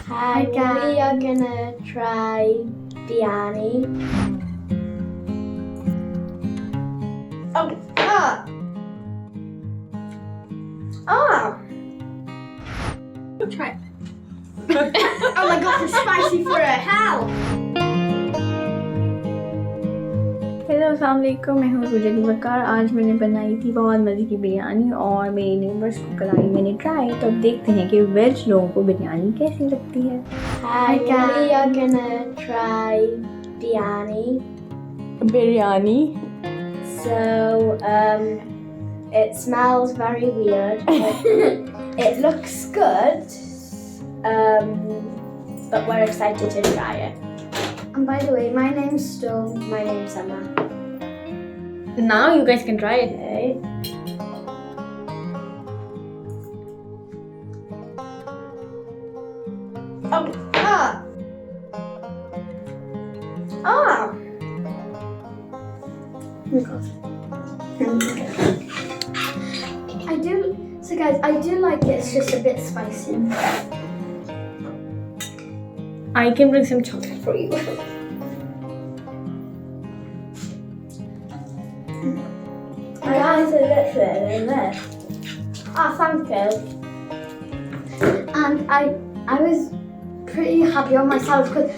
Hi guys. We are gonna try biryani. Try it. Oh my god, it's spicy for a hell. Hello अस्सलाम वालेकुम, मैं हूँ रुजनी बकार। आज मैंने बनाई थी बहुत मज़े की बिरयानी और मेरे नेबर्स को कराई मैंने ट्राई। तो अब देखते हैं कि वेज लोगों को बिरयानी कैसी लगती है। Hi guys. We are gonna try biryani. Biryani So, it smells very weird. It looks good, but we're excited to try it. And by the way, my name's Storm. My name's Emma. Now you guys can try it. Okay. I do like it. It's just a bit spicy. I can bring some chocolate for you. Guys, a little in this. Thank you. And I was pretty happy on myself because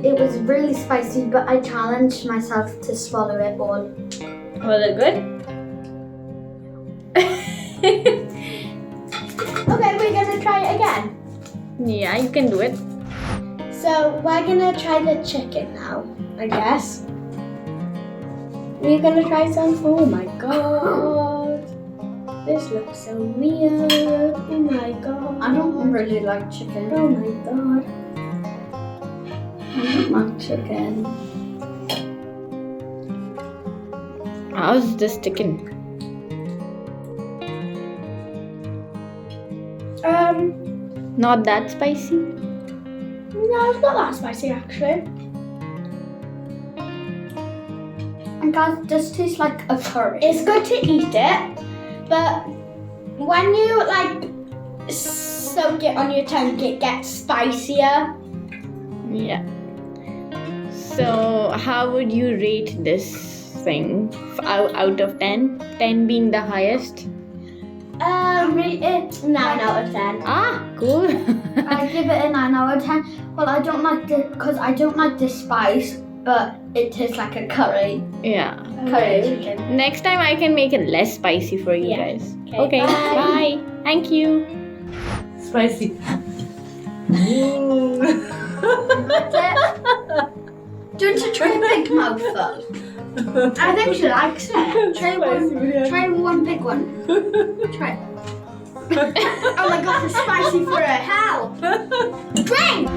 it was really spicy, but I challenged myself to swallow it all. Was it good? Okay, we're gonna try it again. Yeah, you can do it. So we're gonna try the chicken now, I guess. We're gonna try some. Oh my god. This looks so weird. Oh my god. I don't really like chicken. Oh my god. I don't like chicken. How's this chicken? Not that spicy? No, it's not that spicy actually. And guys, it does taste like a curry. It's good to eat it, but when you like soak it on your tongue, it gets spicier. Yeah. So how would you rate this thing out of 10? 10 being the highest? Rate it 9 out of 10. Cool. I give it a 9 out of 10. Well, I don't like the spice, but it tastes like a curry. Yeah. Curry chicken. Next time I can make it less spicy for you guys. Okay. Bye. Thank you. Spicy. That's it. Do you want to try a big mouthful? I think she likes it. Try one big one. Try it. Oh my god, it's spicy for a hell. Drink!